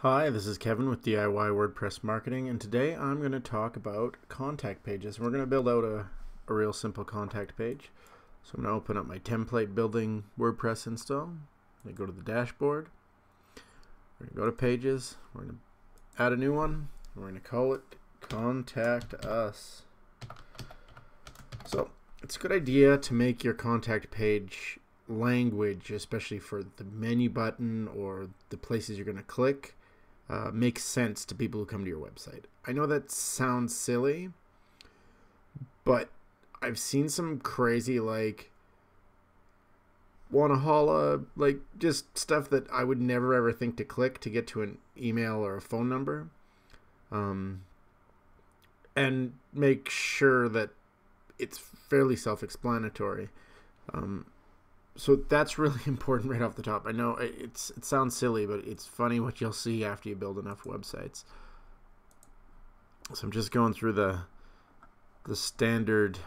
Hi, this is Kevin with DIY WordPress Marketing, and today I'm going to talk about contact pages. We're going to build out a real simple contact page. So I'm going to open up my template building WordPress install. I go to the dashboard. We're going to go to pages. We're going to add a new one. We're going to call it Contact Us. So it's a good idea to make your contact page language, especially for the menu button or the places you're going to click. Makes sense to people who come to your website. I know that sounds silly, but I've seen some crazy, like, wanna holla, like, just stuff that I would never ever think to click to get to an email or a phone number. And make sure that it's fairly self-explanatory. So that's really important right off the top. I know it sounds silly, but it's funny what you'll see after you build enough websites. So I'm just going through the standard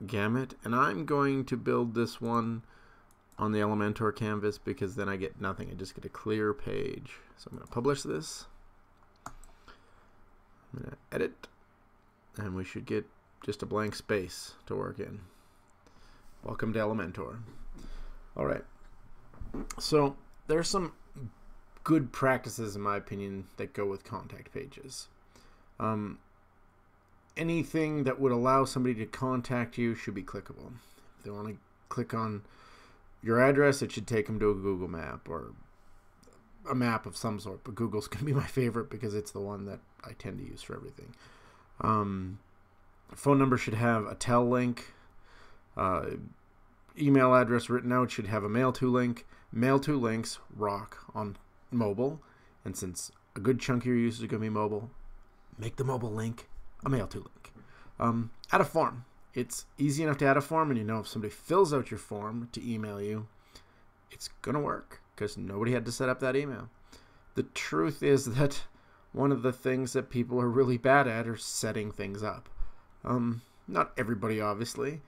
gamut, and I'm going to build this one on the Elementor canvas because then I get nothing. I just get a clear page. So I'm going to publish this. I'm going to edit, and we should get just a blank space to work in. Welcome to Elementor. All right. So there's some good practices, in my opinion, that go with contact pages. Anything that would allow somebody to contact you should be clickable. If they want to click on your address, it should take them to a Google map or a map of some sort. But Google's going to be my favorite because it's the one that I tend to use for everything. Phone number should have a tell link. Email address written out should have a mail to link. Mail to links rock on mobile, and since a good chunk of your users are going to be mobile, make the mobile link a mail to link. Add a form. It's easy enough to add a form, and you know if somebody fills out your form to email you, it's going to work because nobody had to set up that email. The truth is that one of the things that people are really bad at are setting things up. Not everybody, obviously,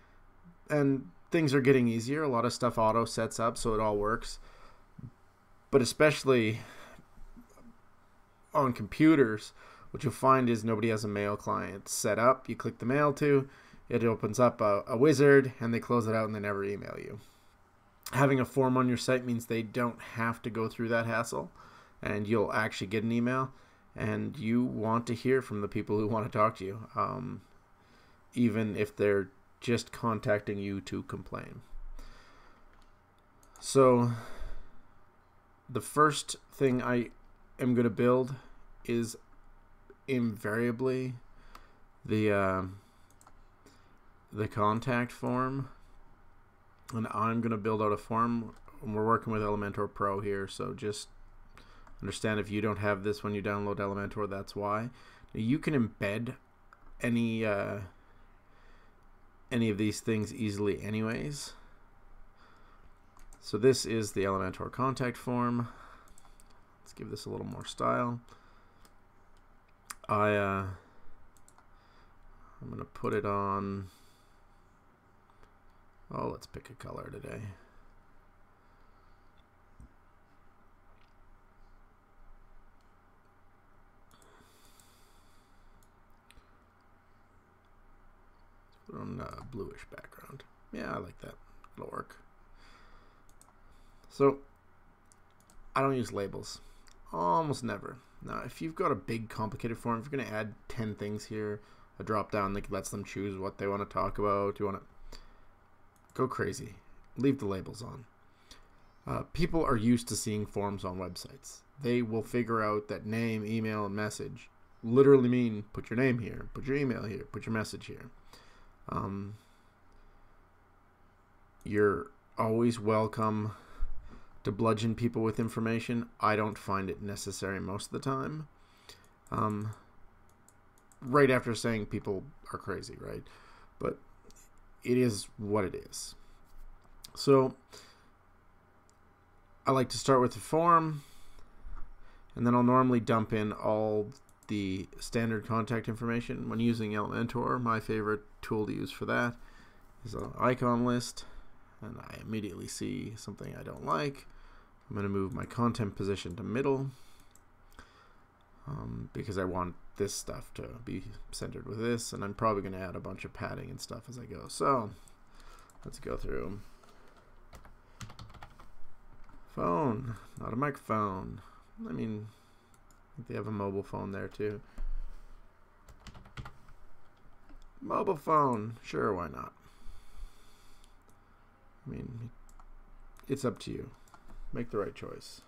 and things are getting easier. A lot of stuff auto sets up, so it all works. But especially on computers, what you'll find is nobody has a mail client set up. You click the mail to, it opens up a wizard, and they close it out and they never email you. Having a form on your site means they don't have to go through that hassle, and you'll actually get an email, and you want to hear from the people who want to talk to you, even if they're just contacting you to complain. So the first thing I am going to build is invariably the contact form, and I'm going to build out a form. We're working with Elementor Pro here, so just understand if you don't have this when you download Elementor, that's why. Now, you can embed any of these things easily anyways. So this is the Elementor contact form. Let's give this a little more style. I'm gonna put it on, oh, let's pick a color today. On a bluish background. Yeah, I like that. It'll work. So I don't use labels. Almost never. Now, if you've got a big complicated form, if you're going to add 10 things here, a drop down that lets them choose what they want to talk about, you want to go crazy. Leave the labels on. People are used to seeing forms on websites. They will figure out that name, email, and message literally mean put your name here, put your email here, put your message here. You're always welcome to bludgeon people with information. I don't find it necessary most of the time. Right after saying people are crazy, right? But it is what it is. So I like to start with the form, and then I'll normally dump in all the standard contact information. When using Elementor, my favorite tool to use for that is an icon list, and I immediately see something I don't like. I'm going to move my content position to middle. because I want this stuff to be centered with this, and I'm probably going to add a bunch of padding and stuff as I go. So let's go through. Phone, not a microphone. I mean, they have a mobile phone there too. Mobile phone, sure, why not? I mean, it's up to you. Make the right choice.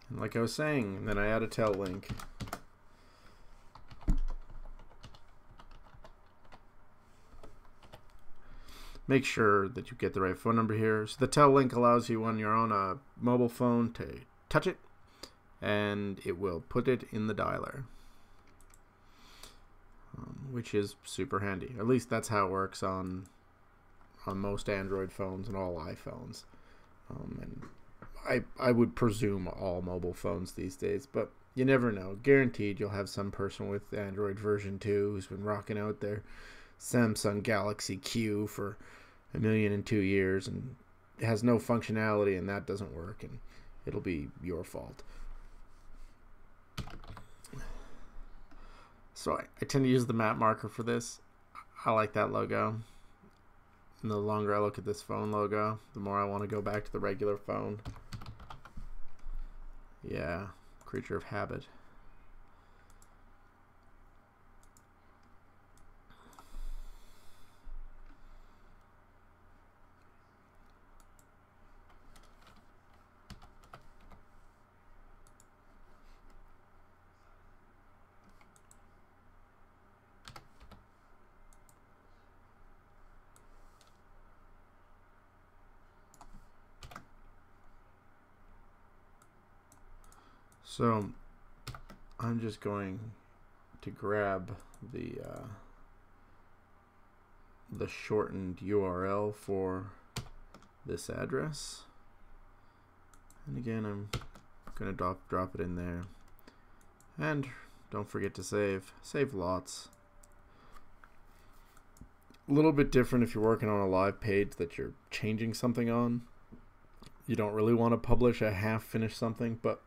And like I was saying, and then I add a tel link. Make sure that you get the right phone number here. So the tel link allows you when you're on a mobile phone to touch it, and it will put it in the dialer, which is super handy. At least that's how it works on most Android phones and all iPhones, and I would presume all mobile phones these days, but you never know. Guaranteed you'll have some person with Android version 2 who's been rocking out their Samsung Galaxy Q for 1,002 years and it has no functionality, and that doesn't work, and it'll be your fault. So I tend to use the map marker for this. I like that logo. And the longer I look at this phone logo, the more I want to go back to the regular phone. Yeah, creature of habit. So I'm just going to grab the shortened URL for this address, and again I'm going to drop it in there, and don't forget to save lots. A little bit different if you're working on a live page that you're changing something on. You don't really want to publish a half-finished something, but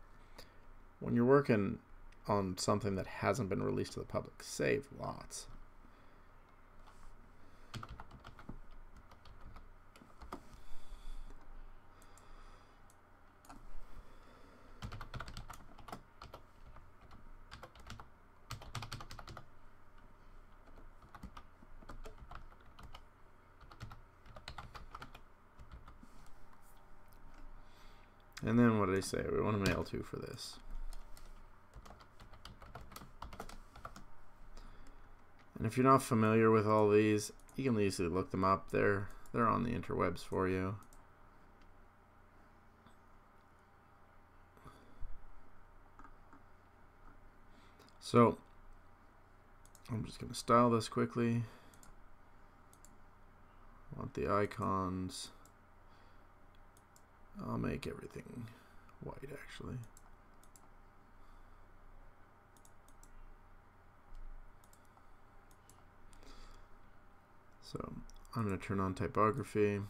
when you're working on something that hasn't been released to the public, save lots. And then what did I say? We want to mail to for this. And if you're not familiar with all these, you can easily look them up. They're on the interwebs for you. So I'm just going to style this quickly. I want the icons. I'll make everything white actually. So I'm going to turn on typography.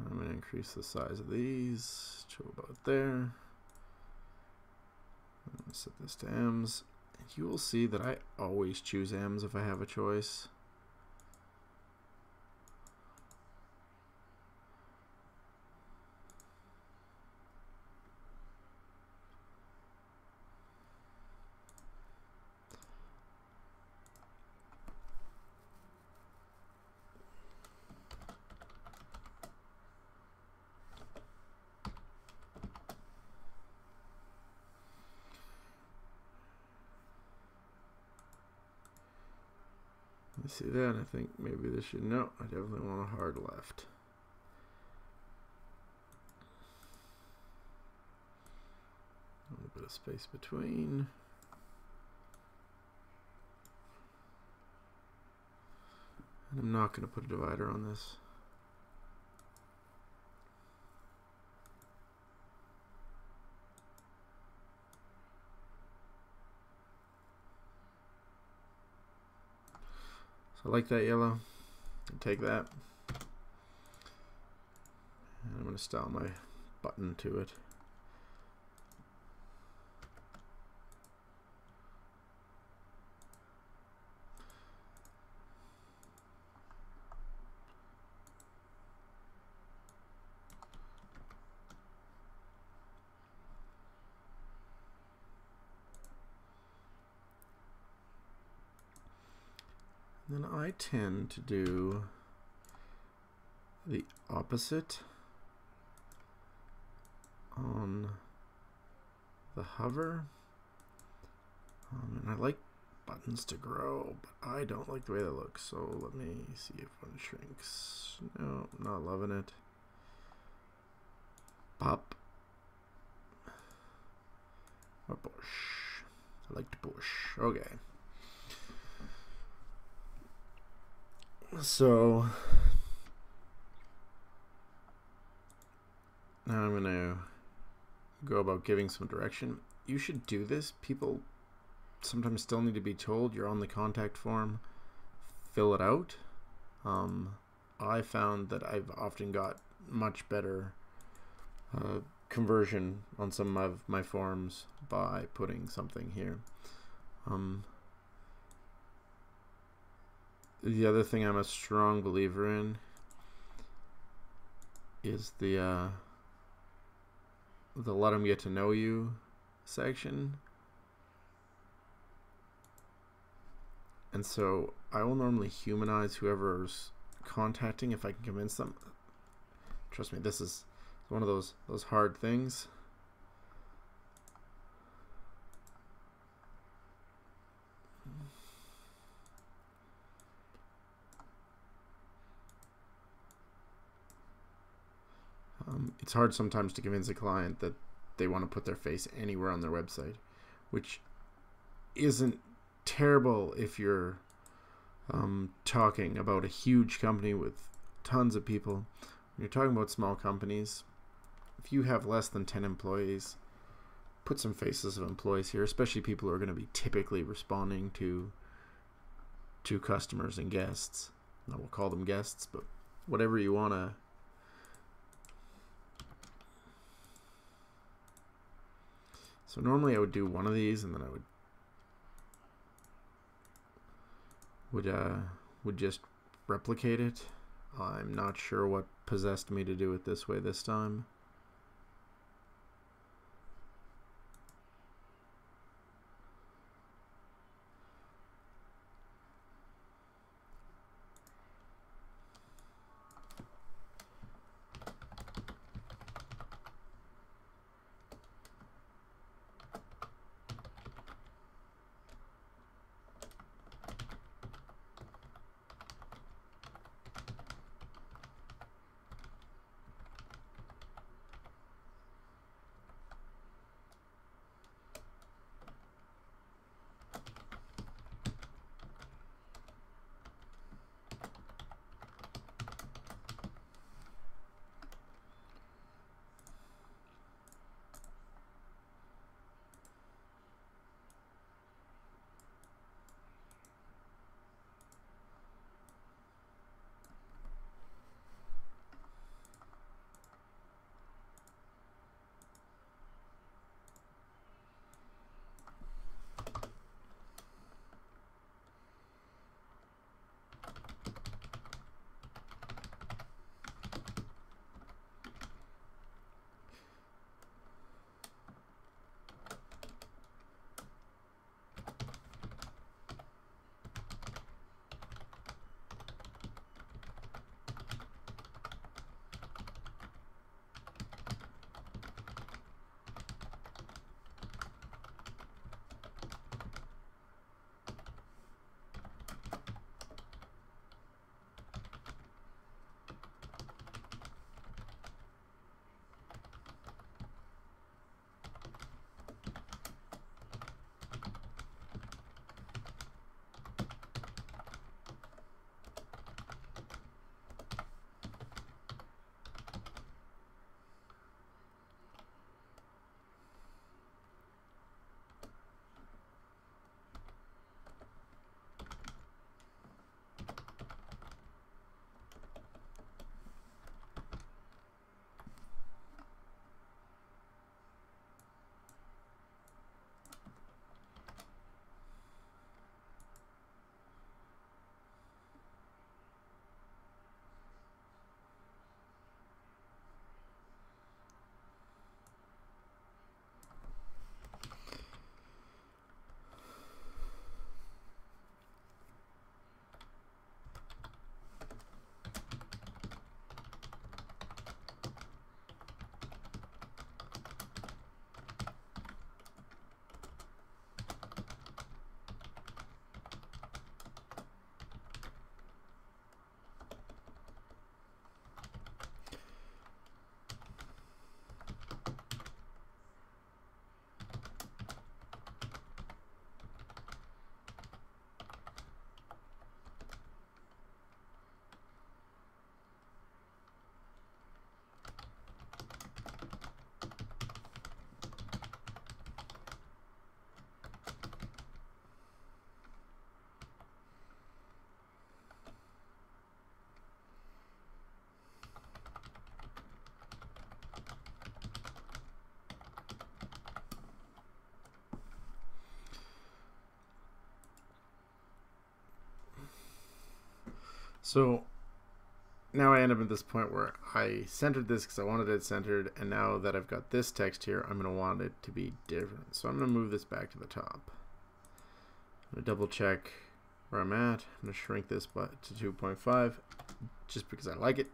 I'm going to increase the size of these to about there. I'm going to set this to M's. And you will see that I always choose M's if I have a choice. You see that? I think maybe this should, no, I definitely want a hard left. A little bit of space between. And I'm not going to put a divider on this. I like that yellow. I'll take that. And I'm going to style my button to it. Then I tend to do the opposite on the hover. And I like buttons to grow, but I don't like the way that looks. So let me see if one shrinks. No, not loving it. Pop. Or push. I like to push. Okay. So now I'm going to go about giving some direction. You should do this. People sometimes still need to be told you're on the contact form. Fill it out. I found that I've often got much better conversion on some of my forms by putting something here. The other thing I'm a strong believer in is the let them get to know you section. And so I will normally humanize whoever's contacting if I can convince them. Trust me, this is one of those hard things. It's hard sometimes to convince a client that they want to put their face anywhere on their website, which isn't terrible if you're talking about a huge company with tons of people. When you're talking about small companies, if you have less than 10 employees, put some faces of employees here, especially people who are going to be typically responding to customers and guests. I will call them guests, but whatever you want to. So normally I would do one of these, and then I would just replicate it. I'm not sure what possessed me to do it this way this time. So now I end up at this point where I centered this because I wanted it centered, and now that I've got this text here, I'm going to want it to be different. So I'm going to move this back to the top. I'm going to double check where I'm at. I'm going to shrink this to 2.5 just because I like it.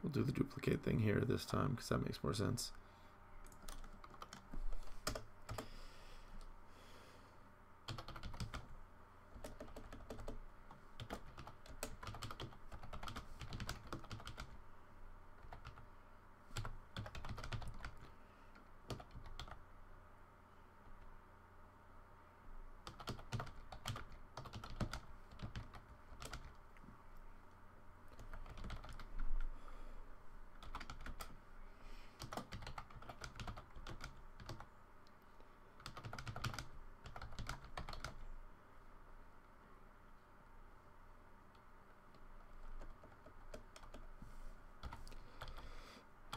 We'll do the duplicate thing here this time because that makes more sense.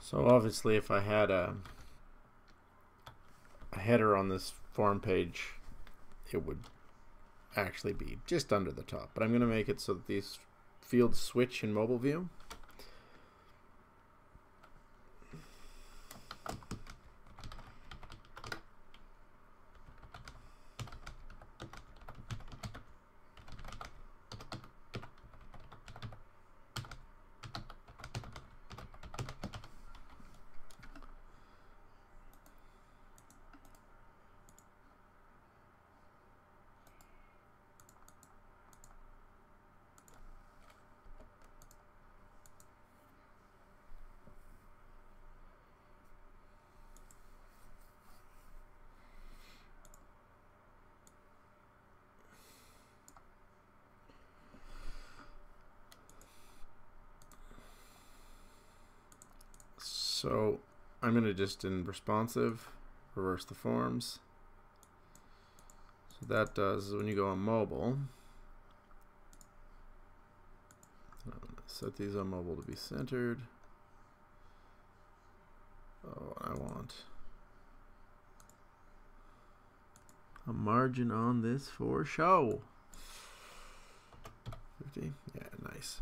So obviously if I had a header on this form page, it would actually be just under the top. But I'm going to make it so that these fields switch in mobile view. So I'm going to just in responsive reverse the forms. So that does when you go on mobile. Set these on mobile to be centered. Oh, I want a margin on this for show. 50. Yeah, nice.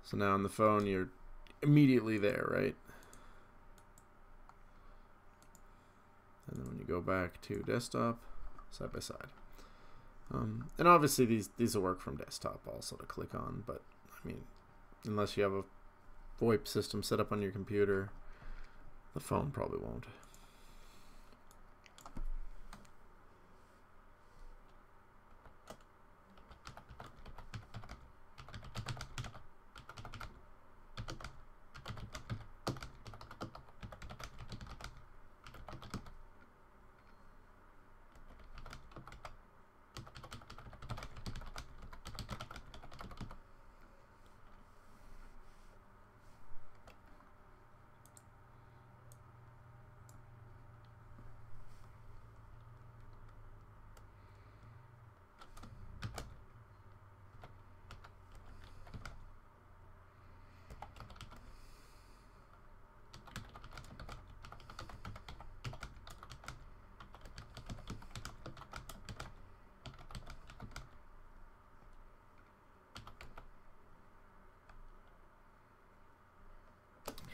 So now on the phone, you're immediately there, right? And then when you go back to desktop, side by side. And obviously these will work from desktop also to click on, but I mean, unless you have a VoIP system set up on your computer, the phone probably won't.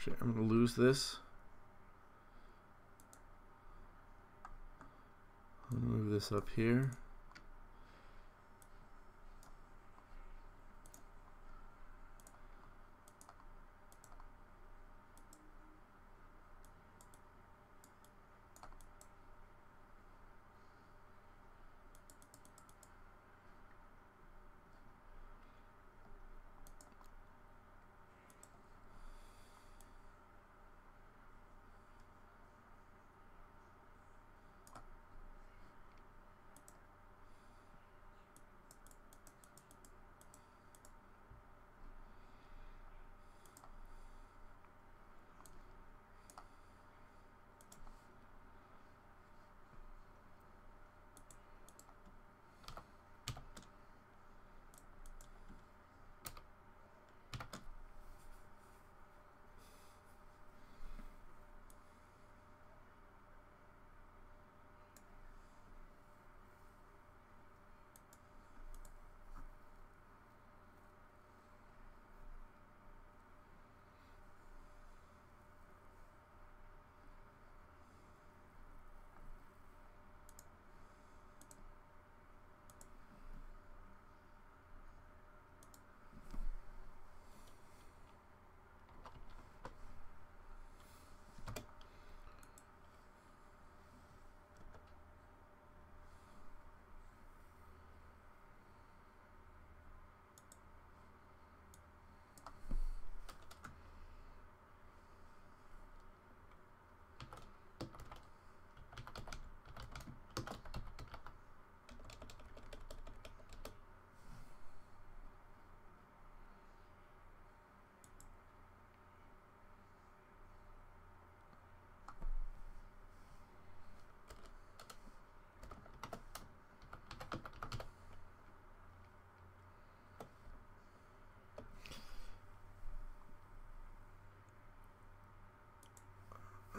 Actually, I'm going to lose this. I'll move this up here.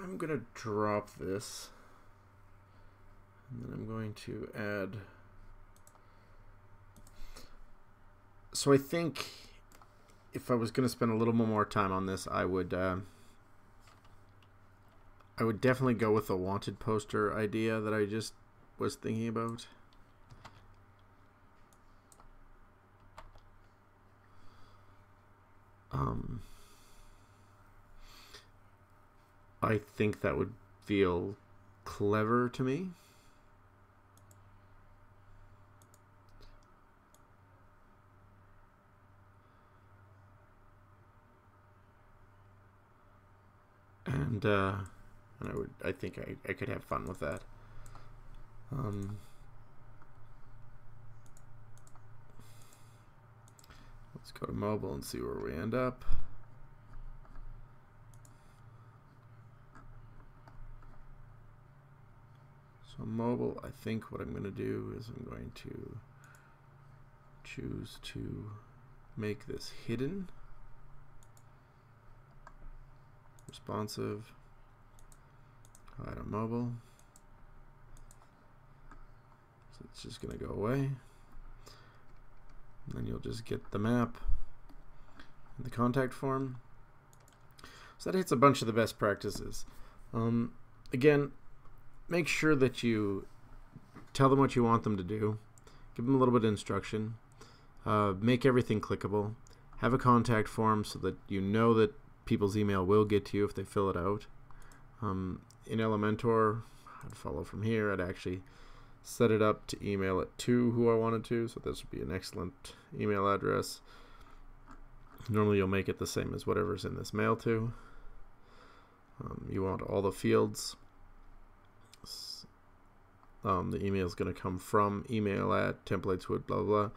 I'm going to drop this, and then I'm going to add. So I think if I was going to spend a little more time on this, I would definitely go with the wanted poster idea that I just was thinking about. I think that would feel clever to me. And I think I could have fun with that. Let's go to mobile and see where we end up. So mobile, I think what I'm going to do is I'm going to choose to make this hidden, responsive, hide on mobile. So it's just going to go away. And then you'll just get the map and the contact form. So that hits a bunch of the best practices. Again, make sure that you tell them what you want them to do. Give them a little bit of instruction. Make everything clickable. Have a contact form so that you know that people's email will get to you if they fill it out. In Elementor, I'd follow from here. I'd actually set it up to email it to who I wanted to, so this would be an excellent email address. Normally you'll make it the same as whatever's in this mail to. You want all the fields. The email is going to come from email at templates with blah blah.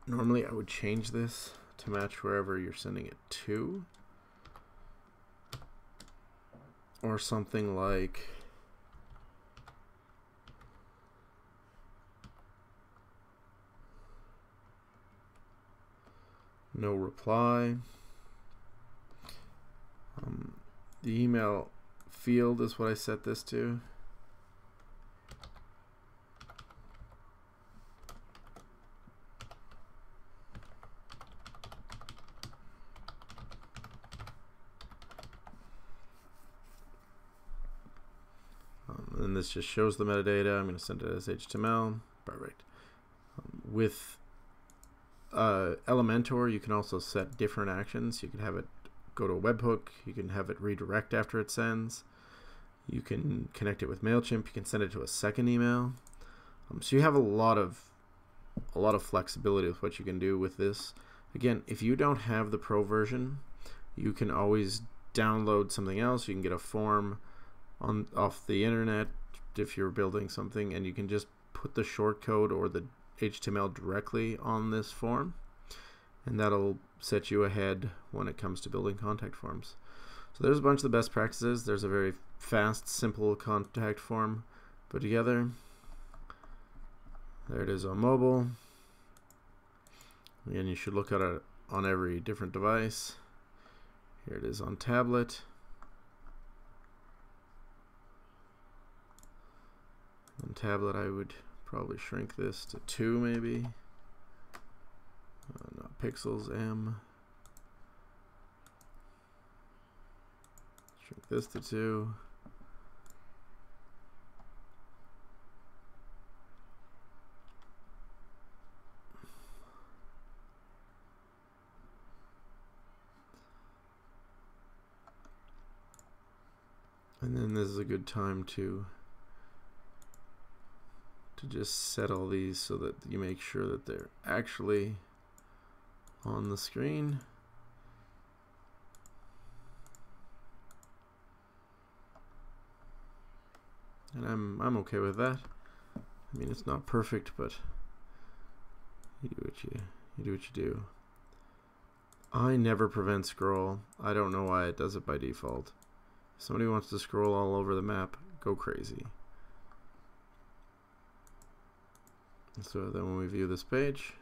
Normally I would change this to match wherever you're sending it to, or something like no reply. The email field is what I set this to. this just shows the metadata. I'm going to send it as HTML. Perfect. With Elementor, you can also set different actions. You can have it go to a webhook. You can have it redirect after it sends. You can connect it with MailChimp. You can send it to a second email. So you have a lot of flexibility with what you can do with this. Again, if you don't have the Pro version, you can always download something else. You can get a form off the internet if you're building something, and you can just put the shortcode or the HTML directly on this form, and that'll set you ahead when it comes to building contact forms. So there's a bunch of the best practices. There's a very fast, simple contact form put together. There it is on mobile. Again, you should look at it on every different device. Here it is on tablet. On tablet, I would probably shrink this to 2 maybe. Not pixels, M. Shrink this to 2. And then this is a good time to just set all these so that you make sure that they're actually on the screen. And I'm okay with that. I mean, it's not perfect, but you do what you do. I never prevent scroll. I don't know why it does it by default. If somebody wants to scroll all over the map, go crazy. So then when we view this page,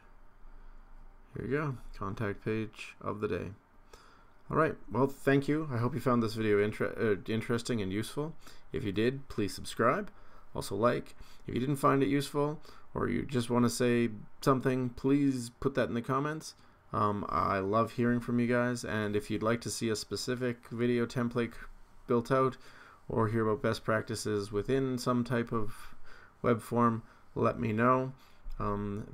here you go, contact page of the day. All right, well, thank you. I hope you found this video interesting and useful. If you did, please subscribe. Also like. If you didn't find it useful, or you just want to say something, please put that in the comments. I love hearing from you guys, and if you'd like to see a specific video template built out, or hear about best practices within some type of web form, let me know.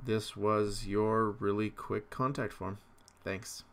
This was your really quick contact form. Thanks.